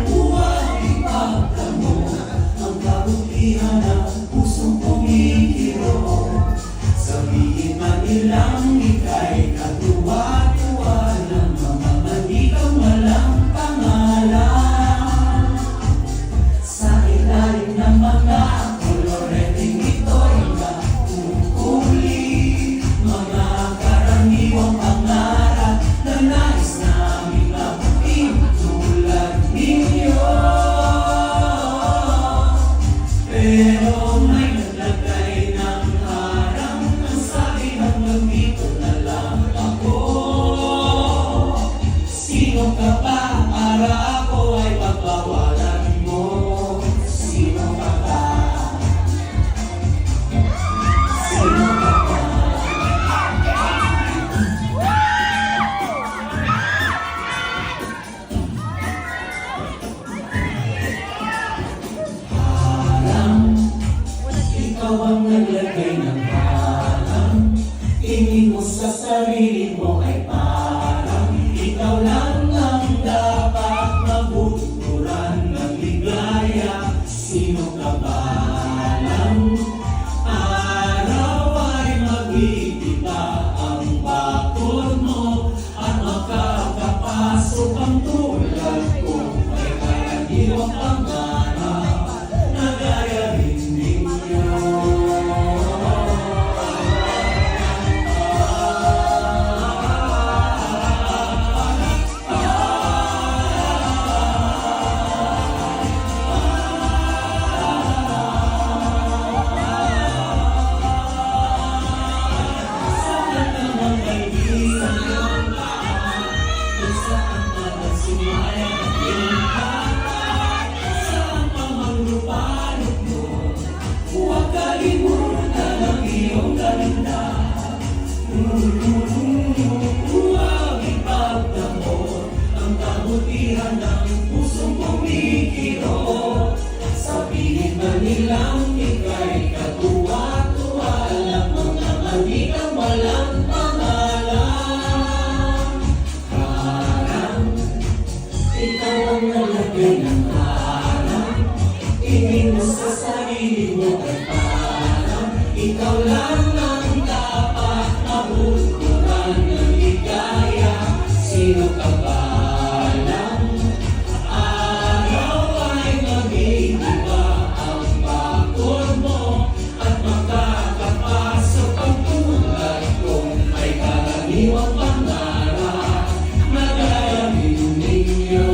Huwag ipagdamo ang kabutihan ng pusong kumikiro. Sabihin man nilang ika'y katuwa-tuwa ng mga manikang walang pangalan. Sa ilalim ng mga koloreteng ito'y nakukulit mga karaniwang pangarap na nais naming abutin tulad ninyo. Pero may naglagay ng harang, ang sabi hanggang dito na lang ako. Sino ka ba para ako ay pagbawalan mo? Sino ka ba? Sino ka ba? Ikaw ang naglagay ng parang tingin mo sa sarili mo ay parang ikaw lang ang dapat mabuturan ng ligaya. Sino ka ba lang? Araw ay mag-iiba ang bakod mo at makakapasok ang tulad ko ay karaniwang pangarap na gaya rin ninyo. Saan naman kaibigan yung lahat? Kung saan ka nagsumaya at iyong saan ka manlupalot mo? Huwag kalimutan ang iyong ganda. Huwag ipagdamot ang kabutihan ng pusong kumikiro. Sabihin man nilang ika'y katuwa-tuwa lang mga manikang walang pangalan. Parang ikaw ang nalagay ng harang, tingin mo sa sarili mo ay parang ikaw lang ang dapat mabuturan ng ligaya. Sino ka ba lang? Araw ay mag-iiba ang bakod mo at makakapasok ang tulad kong may karaniwang pangarap na gaya rin ninyo.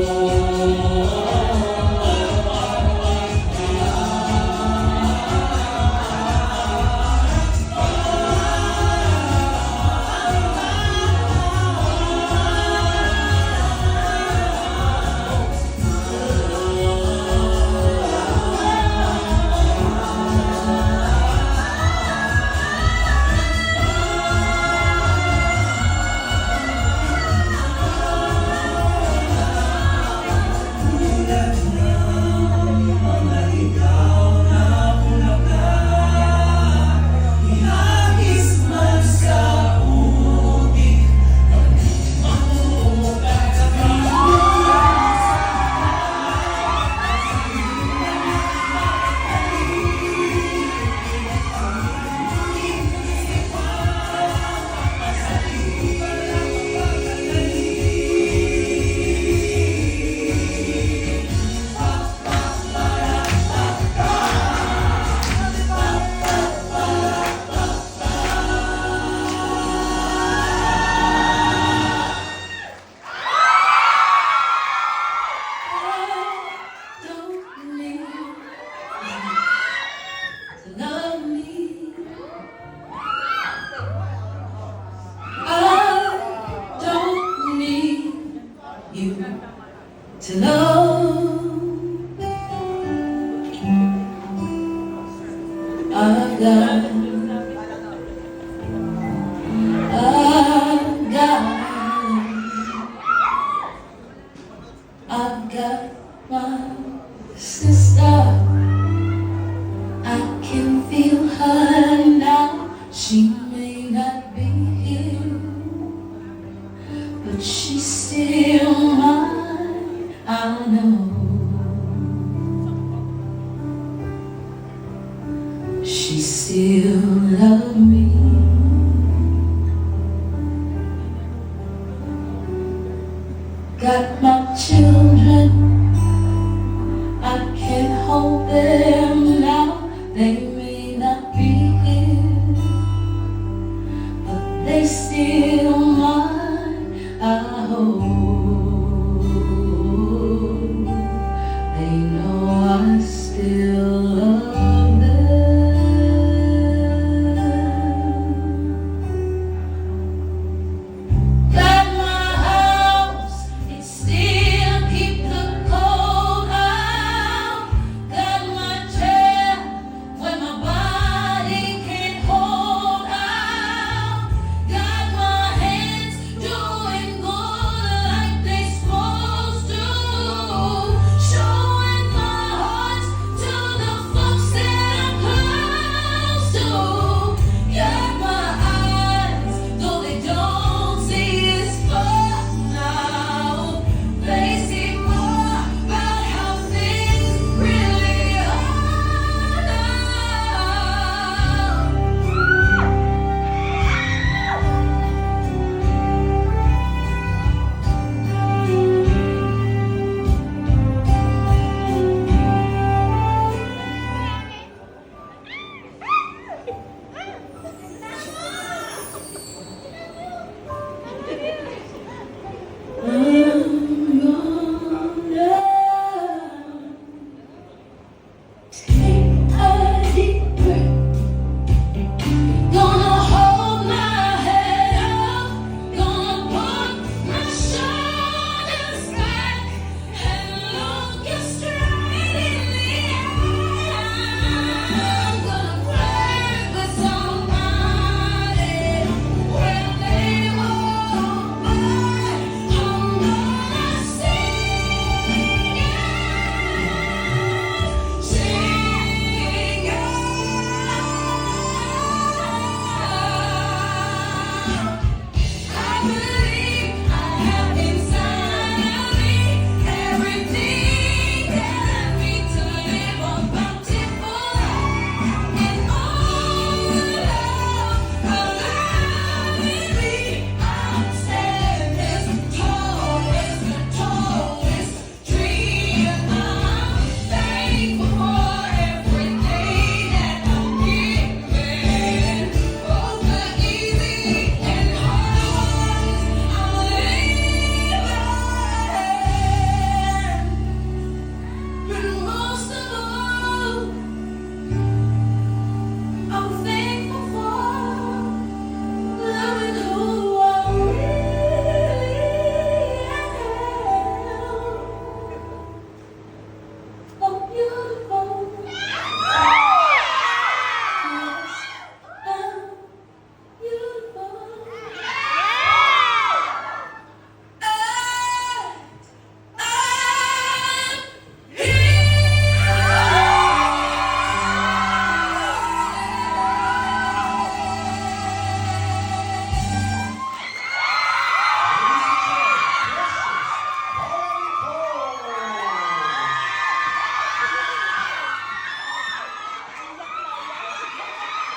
To know I've got my sister. I can feel her now. She may not be here, but she's still still mine, I know. She still loves me. Got my children, I can't hold them now. They